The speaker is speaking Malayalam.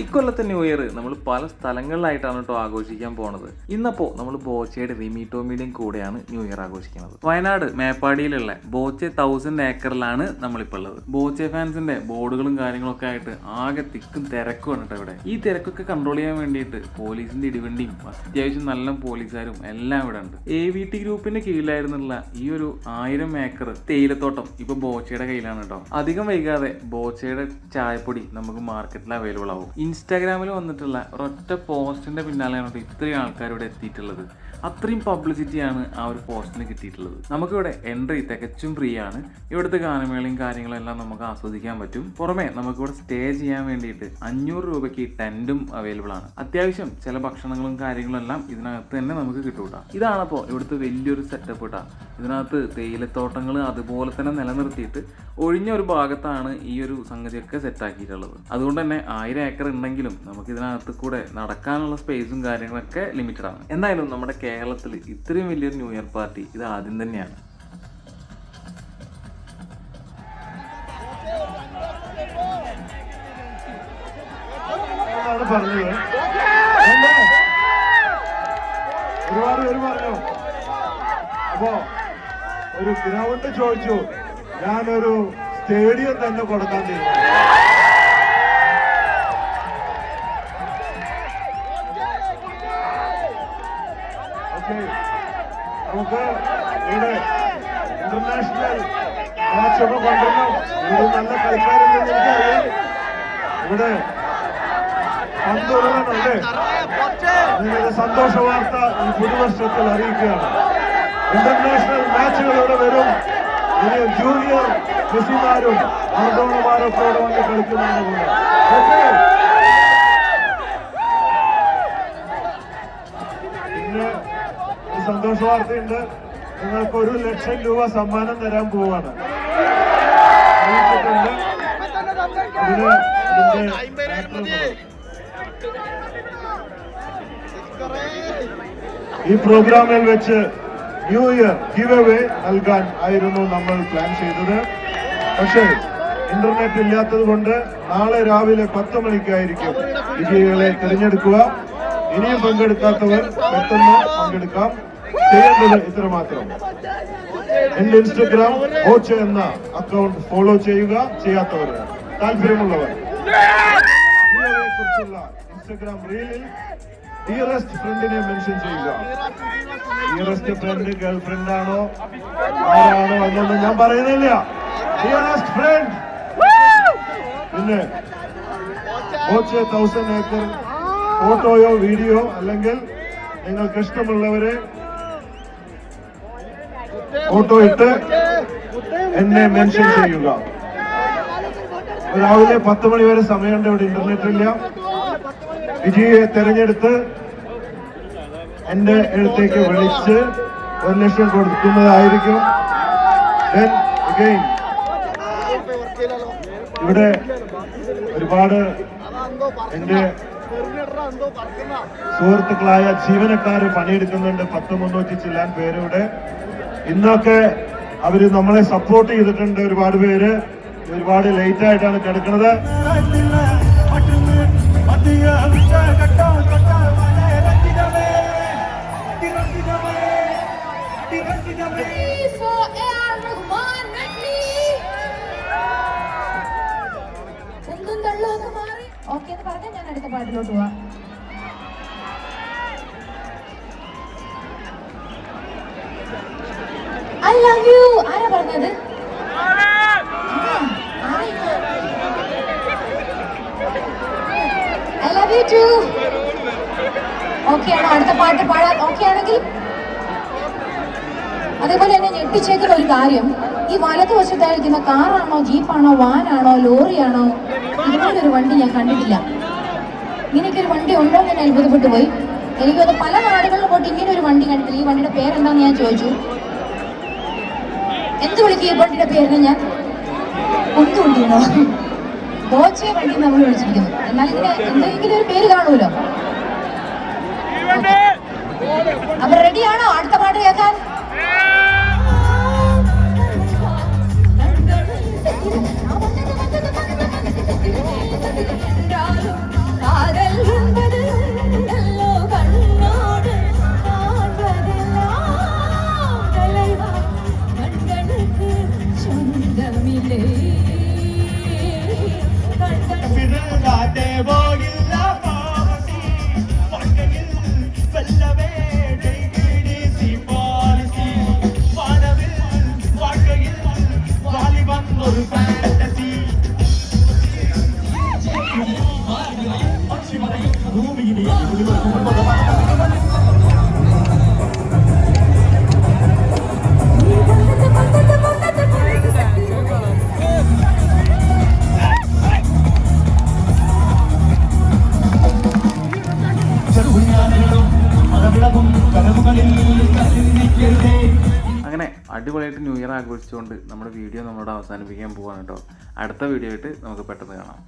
ഇക്കൊല്ലത്തെ ന്യൂ ഇയർ നമ്മൾ പല സ്ഥലങ്ങളിലായിട്ടാണ് കേട്ടോ ആഘോഷിക്കാൻ പോണത്. ഇന്നപ്പോൾ നമ്മൾ ബോച്ചയുടെ റിമി ടോമിയുടെയും കൂടെയാണ് ന്യൂ ഇയർ ആഘോഷിക്കുന്നത്. വയനാട് മേപ്പാടിയിലുള്ള ബോച്ചെ 1000 ഏക്കറിലാണ് നമ്മളിപ്പോൾ ഉള്ളത്. ബോച്ചെ ഫാൻസിന്റെ ബോർഡുകളും കാര്യങ്ങളൊക്കെ ആയിട്ട് ആകെ തിക്കും തിരക്കുമാണ് കേട്ടോ ഇവിടെ. ഈ തിരക്കൊക്കെ കൺട്രോൾ ചെയ്യാൻ വേണ്ടിയിട്ട് പോലീസിന്റെ ഇടിവണ്ടിയും അത്യാവശ്യം നല്ല പോലീസുകാരും എല്ലാം ഇവിടെ ഉണ്ട്. AVT ഗ്രൂപ്പിന്റെ കീഴിലായിരുന്നുള്ള ഈ ഒരു 1000 ഏക്കർ തേയിലത്തോട്ടം ഇപ്പൊ ബോച്ചയുടെ കയ്യിലാണ് കേട്ടോ. അധികം വൈകാതെ ബോച്ചയുടെ ചായപ്പൊടി നമുക്ക് മാർക്കറ്റിൽ അവൈലബിൾ ആവും. ഇൻസ്റ്റാഗ്രാമിൽ വന്നിട്ടുള്ള ഒരൊറ്റ പോസ്റ്റിന്റെ പിന്നാലെയാണ് ഇത്രയും ആൾക്കാർ ഇവിടെ എത്തിയിട്ടുള്ളത്. അത്രയും പബ്ലിസിറ്റിയാണ് ആ ഒരു പോസ്റ്റിന് കിട്ടിയിട്ടുള്ളത്. നമുക്കിവിടെ എൻട്രി തികച്ചും ഫ്രീ ആണ്. ഇവിടുത്തെ ഗാനമേളയും കാര്യങ്ങളും എല്ലാം നമുക്ക് ആസ്വദിക്കാൻ പറ്റും. പുറമെ നമുക്കിവിടെ സ്റ്റേ ചെയ്യാൻ വേണ്ടിയിട്ട് 500 രൂപയ്ക്ക് ടെന്റും അവൈലബിൾ ആണ്. അത്യാവശ്യം ചില ഭക്ഷണങ്ങളും കാര്യങ്ങളും എല്ലാം ഇതിനകത്ത് തന്നെ നമുക്ക് കിട്ടൂട്ടാ. ഇതാണപ്പോൾ ഇവിടുത്തെ വലിയൊരു സെറ്റപ്പ് ഇട്ടാ. ഇതിനകത്ത് തേയിലത്തോട്ടങ്ങൾ അതുപോലെ തന്നെ നിലനിർത്തിയിട്ട് ഒഴിഞ്ഞ ഒരു ഭാഗത്താണ് ഈ ഒരു സംഗതിയൊക്കെ സെറ്റാക്കിയിട്ടുള്ളത്. അതുകൊണ്ട് തന്നെ 1000 ഏക്കർ ഉണ്ടെങ്കിലും നമുക്ക് ഇതിനകത്ത് കൂടെ നടക്കാനുള്ള സ്പേസും കാര്യങ്ങളൊക്കെ ലിമിറ്റഡ് ആണ്. എന്തായാലും നമ്മുടെ കേരളത്തിൽ ഇത്രയും വലിയൊരു ന്യൂ ഇയർ പാർട്ടി ഇത് ആദ്യം തന്നെയാണ്. അപ്പോ ഒരു ഗ്രൗണ്ട് ചോദിച്ചു, ഞാനൊരു സ്റ്റേഡിയം തന്നെ കൊടുക്കാൻ തീരുമാനിച്ചു. നമുക്ക് ഇവിടെ ഇന്റർനാഷണൽ മാച്ചൊക്കെ കൊണ്ടുവരണം. ഇവിടെ നല്ല കളിക്കാരുണ്ടെന്ന് എനിക്കറിയാം. ഇവിടെ പന്തുള്ളതല്ലേ, നിങ്ങളുടെ സന്തോഷ വാർത്ത ഈ പുതുവർഷത്തിൽ അറിയിക്കുകയാണ്. ഇന്റർനാഷണൽ മാച്ചുകൾ ഇവിടെ വരും. ഇനി ജൂനിയർ മെസ്സിമാരും മർഡോണമാരൊക്കെ ഇവിടെ വന്ന് കളിക്കുന്നതാണ്. പിന്നെ സന്തോഷ വാർത്തയുണ്ട്. നിങ്ങൾക്ക് 1 ലക്ഷം രൂപ സമ്മാനം തരാൻ പോവാണ്. ഈ പ്രോഗ്രാമിൽ വെച്ച് ന്യൂ ഇയർ ഗിവ് അവേ നൽകാൻ ആയിരുന്നു നമ്മൾ പ്ലാൻ ചെയ്തത്. പക്ഷേ ഇന്റർനെറ്റ് ഇല്ലാത്തത് കൊണ്ട് നാളെ രാവിലെ 10 മണിക്കായിരിക്കും വിജയികളെ തിരഞ്ഞെടുക്കുക. ഇനിയും പങ്കെടുക്കാത്തവർ പെട്ടെന്ന് പങ്കെടുക്കാം. ചെയ്യേണ്ടത് ഇത്രമാത്രം: എന്റെ ഇൻസ്റ്റഗ്രാം ബോച്ച എന്ന അക്കൗണ്ട് ഫോളോ ചെയ്യുക. ചെയ്യാത്തവർ, താല്പര്യമുള്ളവർ കുറിച്ചുള്ള ഇൻസ്റ്റഗ്രാം റീലിൽ ഡിയറസ്റ്റ് ഫ്രണ്ടിനെ മെൻഷൻ ചെയ്യുക. ഡിയറസ്റ്റ് ഫ്രണ്ട് ഗേൾ ഫ്രണ്ട് ആണോ ആരാണോ എന്നൊന്നും ഞാൻ പറയുന്നില്ല. Dearest front. പിന്നെ ബോച്ച 1000 ഏക്കർ ഫോട്ടോയോ വീഡിയോ അല്ലെങ്കിൽ നിങ്ങൾക്ക് ഇഷ്ടമുള്ളവരെ ഫോട്ടോ ഇട്ട് എന്നെ മെൻഷൻ ചെയ്യുക. രാവിലെ 10 മണി വരെ സമയമുണ്ട്. ഇവിടെ ഇന്റർനെറ്റ് ഇല്ല. വിജയിയെ തെരഞ്ഞെടുത്ത് എന്റെ അടുത്തേക്ക് വിളിച്ച് 1 ലക്ഷം കൊടുക്കുന്നതായിരിക്കും. ഇവിടെ ഒരുപാട് എന്റെ സുഹൃത്തുക്കളായ ജീവനക്കാര് പണിയെടുക്കുന്നുണ്ട്. 10-300 ചില്ലാൻ പേരിവിടെ. ഇന്നൊക്കെ അവര് നമ്മളെ സപ്പോർട്ട് ചെയ്തിട്ടുണ്ട്. ഒരുപാട് പേര് ഒരുപാട് ലേറ്റ് ആയിട്ടാണ് കിടക്കുന്നത്. ഓക്കെ എന്ന് പറഞ്ഞാൽ ഞാൻ അടുത്ത പാട്ടിലോട്ട് പോവാം. I love you. ആരാ പറഞ്ഞത്? I love you too. Okay ആണോ? അടുത്ത പാട്ട് പാടാൻ ഓക്കെ ആണെങ്കിൽ? അതേപോലെ എന്നെ ഞെട്ടിച്ചേക്കുന്ന ഒരു കാര്യം, ഈ വലതുവശത്തായിരിക്കുന്ന കാറാണോ ജീപ്പാണോ വാനാണോ ലോറിയാണോ, ഇതുപോലൊരു വണ്ടി ഞാൻ കണ്ടിട്ടില്ല. ഇങ്ങനെയൊക്കെ ഒരു വണ്ടി ഉണ്ടോ എന്ന് ഞാൻ അത്ഭുതപ്പെട്ടു പോയി. എനിക്കത് പല നാടുകളിലും പോയിട്ട് ഇങ്ങനെ ഒരു വണ്ടി കണ്ടിട്ടില്ല. ഈ വണ്ടിയുടെ പേരെന്താന്ന് ഞാൻ ചോദിച്ചു. എന്ത് വിളിക്കും ഈ വണ്ടിയുടെ പേരിന്? ഞാൻ ഒന്നുകൊണ്ടിരുന്നോ ബോച്ചെ വണ്ടി നമ്മൾ വിളിച്ചിരിക്കുന്നു. എന്നാൽ ഇതിന് എന്തെങ്കിലും ഒരു പേര് കാണുമല്ലോ. അപ്പൊ റെഡിയാണോ അടുത്ത പാട്ട് കേൾക്കാൻ? അങ്ങനെ അടിപൊളിയായിട്ട് ന്യൂ ഇയർ ആഘോഷിച്ചുകൊണ്ട് നമ്മുടെ വീഡിയോ നമ്മളോട് അവസാനിപ്പിക്കാൻ പോവാണ് കേട്ടോ. അടുത്ത വീഡിയോ ആയിട്ട് നമുക്ക് പെട്ടെന്ന് കാണാം.